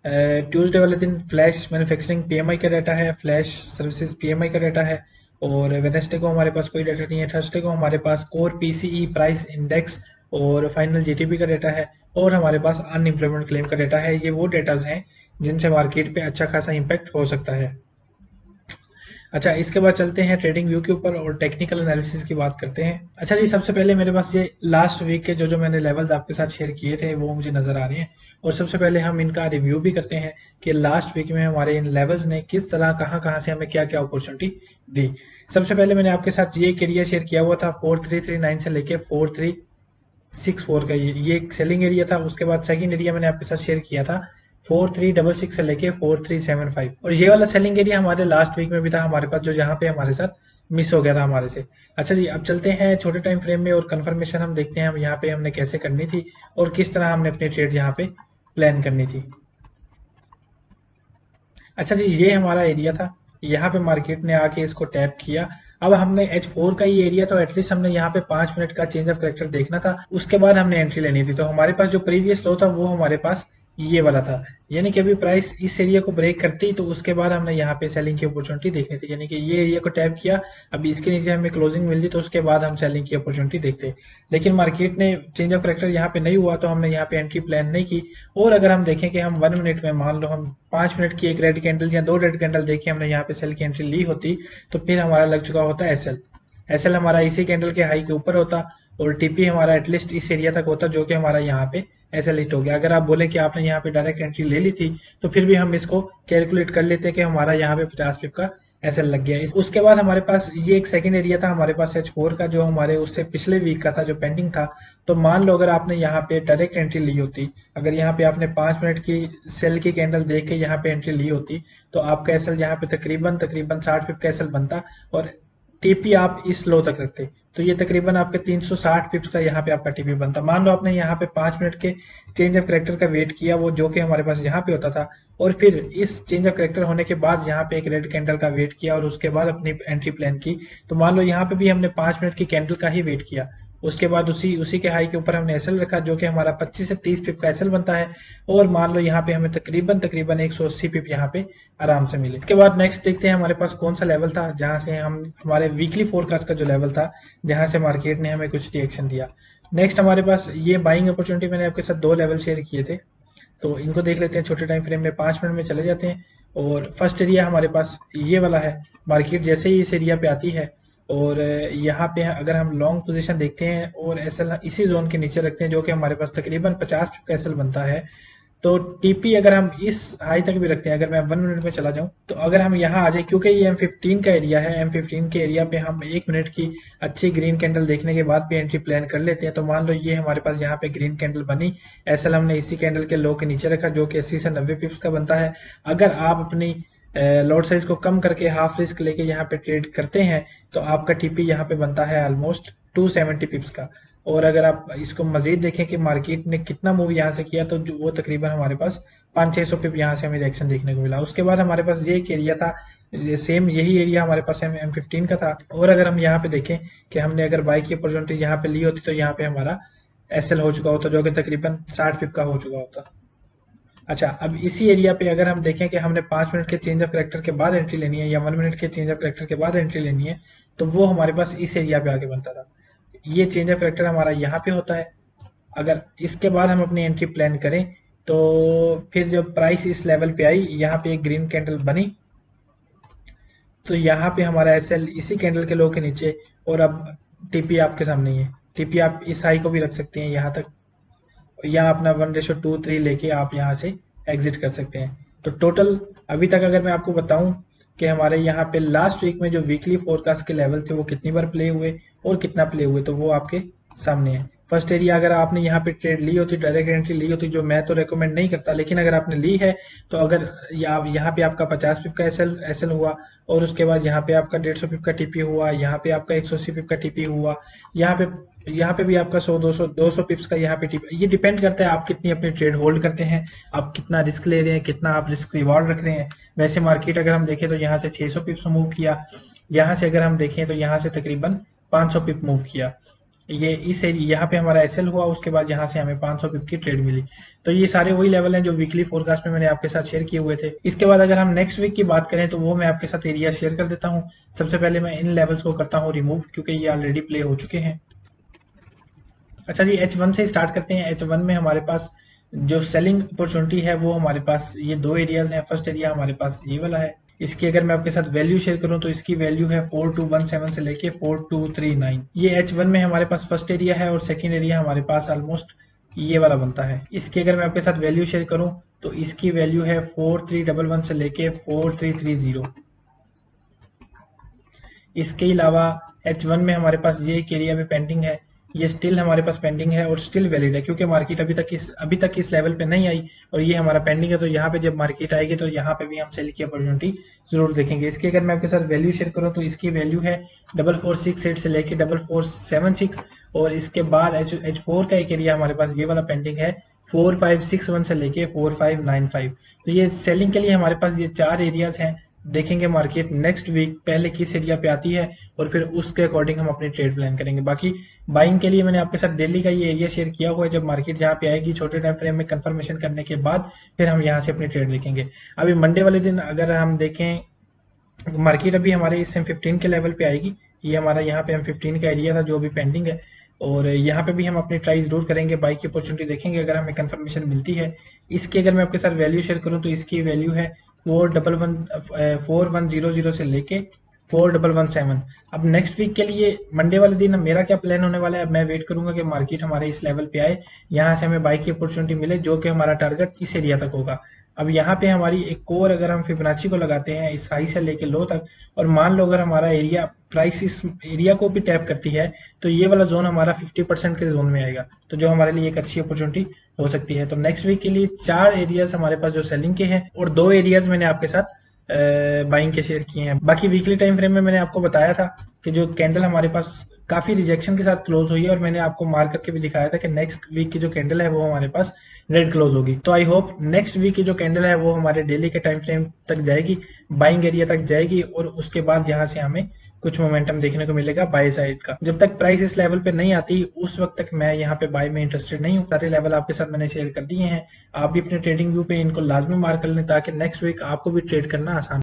Tuesday वाले दिन flash manufacturing PMI का डाटा है, फ्लैश सर्विसेज पीएमआई का डाटा है। और वेडनेसडे को हमारे पास कोई डाटा नहीं है। थर्सडे को हमारे पास कोर पीसीई प्राइस इंडेक्स और फाइनल जीटीपी का डाटा है। और हमारे पास अनएम्प्लॉयमेंट क्लेम का डाटा है। ये वो डेटाज हैं जिनसे मार्केट पे अच्छा खासा इम्पैक्ट हो सकता है। अच्छा, इसके बाद चलते हैं ट्रेडिंग व्यू के ऊपर और टेक्निकल एनालिसिस की बात करते हैं। अच्छा जी, सबसे पहले मेरे पास ये लास्ट वीक के जो मैंने लेवल्स आपके साथ शेयर किए थे वो मुझे नजर आ रहे हैं। और सबसे पहले हम इनका रिव्यू भी करते हैं कि लास्ट वीक में हमारे इन लेवल्स ने किस तरह कहां से हमें क्या क्या अपॉर्चुनिटी दी। सबसे पहले मैंने आपके साथ ये एक एरिया शेयर किया हुआ था 4339 से लेके 4364 का, ये एक सेलिंग एरिया था। उसके बाद सेकंड एरिया मैंने आपके साथ शेयर किया था 4366 से लेके 4375, और ये वाला सेलिंग एरिया हमारे लास्ट वीक में भी था हमारे पास, जो यहाँ पे हमारे साथ मिस हो गया था हमारे से। अच्छा जी, अब चलते हैं छोटे टाइम फ्रेम में और कंफर्मेशन हम देखते हैं हम यहाँ पे हमने कैसे करनी थी और किस तरह हमने अपनी ट्रेड यहाँ पे प्लान करनी थी। अच्छा जी, ये हमारा एरिया था। यहाँ पे मार्केट ने आके इसको टैप किया। अब हमने H4 का ये एरिया, तो एटलीस्ट हमने यहाँ पे 5 मिनट का चेंज ऑफ करेक्टर देखना था, उसके बाद हमने एंट्री लेनी थी। तो हमारे पास जो प्रीवियस लो था वो हमारे पास ये वाला था, यानी कि अभी प्राइस इस एरिया को ब्रेक करती तो उसके बाद हमने यहाँ पे सेलिंग की अपॉर्चुनिटी देखनी थी, यानी कि ये एरिया को टैप किया, अभी इसके नीचे हमें क्लोजिंग मिलती तो उसके बाद हम सेलिंग की अपॉर्चुनिटी देखते। लेकिन मार्केट ने चेंज ऑफ करेक्टर यहाँ पे नहीं हुआ तो हमने यहाँ पे एंट्री प्लान नहीं की। और अगर हम देखें कि हम 1 मिनट में, मान लो हम 5 मिनट की एक रेड कैंडल या 2 रेड कैंडल देखिए हमने यहाँ पे सेल की एंट्री ली होती, तो फिर हमारा लग चुका होता एसएल हमारा इसी कैंडल के हाई के ऊपर होता और टीपी हमारा एटलीस्ट इस एरिया तक होता, जो कि हमारा यहाँ पे एसएल हिट हो गया। अगर आप बोले कि आपने यहाँ पे डायरेक्ट एंट्री ले ली थी तो फिर भी हम इसको कैलकुलेट कर लेते कि हमारा यहाँ पे 50 पिप का एसएल लग गया। उसके बाद हमारे पास ये एक सेकंड एरिया था हमारे पास H4 का, जो हमारे उससे पिछले वीक का था, जो पेंडिंग था। तो मान लो अगर आपने यहाँ पे डायरेक्ट एंट्री ली होती, अगर यहाँ पे आपने 5 मिनट की सेल की कैंडल देख के यहाँ पे एंट्री ली होती, तो आपका एसएल यहाँ पे तकरीबन 60 पिप का एसएल बनता और टीपी आप इस लो तक रखते, तो ये तकरीबन आपके 360 पिप्स का यहाँ पे आपका टीपी बनता। मान लो आपने यहाँ पे 5 मिनट के चेंज ऑफ करेक्टर का वेट किया, वो जो कि हमारे पास यहाँ पे होता था, और फिर इस चेंज ऑफ करेक्टर होने के बाद यहाँ पे एक रेड कैंडल का वेट किया और उसके बाद अपनी एंट्री प्लान की। तो मान लो यहाँ पे भी हमने 5 मिनट की कैंडल का ही वेट किया, उसके बाद उसी के हाई के ऊपर हमने एसएल रखा, जो कि हमारा 25 से 30 पिप का एसएल बनता है। और मान लो यहाँ पे हमें तकरीबन 180 पिप यहाँ पे आराम से मिले। इसके बाद नेक्स्ट देखते हैं हमारे पास कौन सा लेवल था जहां से हम, हमारे वीकली फोरकास्ट का जो लेवल था जहां से मार्केट ने हमें कुछ रिएक्शन दिया। नेक्स्ट हमारे पास ये बाइंग अपॉर्चुनिटी, मैंने आपके साथ 2 लेवल शेयर किए थे, तो इनको देख लेते हैं छोटे टाइम फ्रेम में। 5 मिनट में चले जाते हैं। और फर्स्ट एरिया हमारे पास ये वाला है। मार्केट जैसे ही इस एरिया पे आती है और यहाँ पे अगर हम लॉन्ग पोजीशन देखते हैं और एसएल इसी जोन के नीचे रखते हैं, जो कि हमारे पास तकरीबन 50 का एसएल बनता है, तो टीपी अगर हम इस हाई तक भी रखते हैं, अगर मैं 1 मिनट में चला जाऊं, तो अगर हम यहाँ आ जाए, क्योंकि ये M15 का एरिया है, M15 के एरिया पे हम 1 मिनट की अच्छी ग्रीन कैंडल देखने के बाद भी एंट्री प्लान कर लेते हैं। तो मान लो ये हमारे पास यहाँ पे ग्रीन कैंडल बनी, एसएल हमने इसी कैंडल के लो के नीचे रखा, जो कि 80 से 90 पिप्स का बनता है। अगर आप अपनी लॉट साइज को कम करके हाफ रिस्क लेके यहाँ पे ट्रेड करते हैं तो आपका टीपी यहाँ पे बनता है ऑलमोस्ट 270 पिप्स का। और अगर आप इसको मजीद देखें कि मार्केट ने कितना मूव यहाँ से किया, तो वो तकरीबन हमारे पास 500-600 पिप यहाँ से हमें रिएक्शन देखने को मिला। उसके बाद हमारे पास ये एक एरिया था, सेम यही एरिया हमारे पास M15 का था। और अगर हम यहाँ पे देखें कि हमने अगर बाई की अपॉर्चुनिटी यहाँ पे ली होती, तो यहाँ पे हमारा एसएल हो चुका होता, जो कि तकरीबन 60 पिप का हो चुका होता। अच्छा, अब इसी एरिया पे अगर हम देखें कि हमने 5 मिनट के चेंज ऑफ करेक्टर के बाद एंट्री लेनी है या 1 मिनट के चेंज ऑफ करेक्टर के बाद एंट्री लेनी है, तो वो हमारे पास इस एरिया पे आके बनता था। ये चेंज ऑफ करेक्टर हमारा यहाँ पे होता है। अगर इसके बाद हम अपनी एंट्री प्लान करें, तो फिर जब प्राइस इस लेवल पे आई, यहाँ पे एक ग्रीन कैंडल बनी, तो यहाँ पे हमारा एसएल इसी कैंडल के लो के नीचे, और अब टीपी आपके सामने ही है। टीपी आप इस हाई को भी रख सकते हैं यहाँ तक, या अपना 1:2-3 लेके आप यहाँ से एग्जिट कर सकते हैं। तो टोटल अभी तक अगर मैं आपको बताऊं कि हमारे यहाँ पे लास्ट वीक में जो वीकली फोरकास्ट के लेवल थे वो कितनी बार प्ले हुए और कितना प्ले हुए, तो वो आपके सामने है। फर्स्ट एरिया अगर आपने यहाँ पे ट्रेड ली होती, डायरेक्ट एंट्री ली होती, जो मैं तो रेकमेंड नहीं करता, लेकिन अगर आपने ली है तो अगर यहाँ पे आपका 50 पिप का एसएल हुआ, और उसके बाद यहाँ पे आपका 150 पिप का टीपी हुआ, यहाँ पे आपका 180 पिप का टीपी हुआ, यहाँ पे भी आपका 100-200 पिप्स का यहाँ पे टीपी। ये डिपेंड करता है आप कितनी अपनी ट्रेड होल्ड करते हैं, आप कितना रिस्क ले रहे हैं, कितना आप रिस्क रिवॉर्ड रख रहे हैं। वैसे मार्केट अगर हम देखें तो यहाँ से 600 पिप्स मूव किया, यहाँ से अगर हम देखें तो यहाँ से तकरीबन 500 पिप मूव किया। ये इस यहाँ पे हमारा एसएल हुआ, उसके बाद यहाँ से हमें 500 पिप की ट्रेड मिली। तो ये सारे वही लेवल हैं जो वीकली फोरकास्ट में मैंने आपके साथ शेयर किए हुए थे। इसके बाद अगर हम नेक्स्ट वीक की बात करें तो वो मैं आपके साथ एरिया शेयर कर देता हूँ। सबसे पहले मैं इन लेवल्स को करता हूँ रिमूव, क्योंकि ये ऑलरेडी प्ले हो चुके हैं। अच्छा जी, H1 से स्टार्ट करते हैं। H1 में हमारे पास जो सेलिंग अपॉर्चुनिटी है वो हमारे पास ये दो एरियाज हैं। फर्स्ट एरिया हमारे पास ये वाला है। इसकी अगर मैं आपके साथ वैल्यू शेयर करूं तो इसकी वैल्यू है 4217 से लेके 4239। ये H1 में हमारे पास फर्स्ट एरिया है और सेकंड एरिया हमारे पास ऑलमोस्ट ये वाला बनता है। इसकी अगर मैं आपके साथ वैल्यू शेयर करूं तो इसकी वैल्यू है 4311 से लेके 4330। इसके अलावा H1 में हमारे पास ये एक एरिया पे पेंडिंग है, ये स्टिल हमारे पास पेंडिंग है और स्टिल वैलिड है, क्योंकि मार्केट अभी तक इस लेवल पे नहीं आई और ये हमारा पेंडिंग है। तो यहाँ पे जब मार्केट आएगी तो यहाँ पे भी हम सेल की अपॉर्चुनिटी जरूर देखेंगे। इसकी अगर मैं आपके साथ वैल्यू शेयर करूँ तो इसकी वैल्यू है 4468 से लेके 4476 और इसके बाद H4 का एक एरिया हमारे पास ये वाला पेंडिंग है 4561 से लेके 4595। तो ये सेलिंग के लिए हमारे पास ये चार एरियाज हैं। देखेंगे मार्केट नेक्स्ट वीक पहले किस एरिया पे आती है और फिर उसके अकॉर्डिंग हम अपनी ट्रेड प्लान करेंगे। बाकी बाइंग के लिए मैंने आपके साथ डेली का ये एरिया शेयर किया हुआ है। जब मार्केट जहाँ पे आएगी छोटे टाइम फ्रेम में कंफर्मेशन करने के बाद फिर हम यहाँ से अपनी ट्रेड देखेंगे। अभी मंडे वाले दिन अगर हम देखें, मार्केट अभी हमारे इस M15 के लेवल पे आएगी। ये हमारा यहाँ पे M15 का एरिया था जो अभी पेंडिंग है और यहाँ पे भी हम अपनी ट्राई जरूर करेंगे, बाई की अपॉर्चुनिटी देखेंगे अगर हमें कंफर्मेशन मिलती है। इसकी अगर मैं आपके साथ वैल्यू शेयर करूँ तो इसकी वैल्यू है 4100 से लेके 4117। अब नेक्स्ट वीक के लिए मंडे वाले दिन मेरा क्या प्लान होने वाला है, मैं वेट करूंगा कि मार्केट हमारे इस लेवल पे आए, यहाँ से हमें बाई की अपॉर्चुनिटी मिले जो कि हमारा टारगेट इस एरिया तक होगा। अब यहाँ पे हमारी एक और अगर हम फिबोनाची को लगाते हैं इस हाई से लेके लो तक और मान लो अगर हमारा एरिया प्राइस इस एरिया को भी टैप करती है तो ये वाला जोन हमारा 50% के जोन में आएगा, तो जो हमारे लिए एक अच्छी अपॉर्चुनिटी हो सकती है। तो नेक्स्ट वीक के लिए चार एरियाज हमारे पास जो सेलिंग के हैं और दो एरियाज मैंने आपके साथ बाइंग के शेयर किए हैं। बाकी वीकली टाइम फ्रेम में मैंने आपको बताया था कि जो कैंडल हमारे पास काफी रिजेक्शन के साथ क्लोज हुई है और मैंने आपको मार्क करके भी दिखाया था कि नेक्स्ट वीक की जो कैंडल है वो हमारे पास रेड क्लोज होगी। तो आई होप नेक्स्ट वीक की जो कैंडल है वो हमारे डेली के टाइम फ्रेम तक जाएगी, बाइंग एरिया तक जाएगी और उसके बाद यहाँ से हमें कुछ मोमेंटम देखने को मिलेगा बाय साइड का। जब तक प्राइस इस लेवल पे नहीं आती उस वक्त तक मैं यहाँ पे बाय में इंटरेस्टेड नहीं हूँ। सारे लेवल आपके साथ मैंने शेयर कर दिए हैं, आप भी अपने ट्रेडिंग व्यू पे इनको लाजमी मार्क कर लें ताकि नेक्स्ट वीक आपको भी ट्रेड करना आसान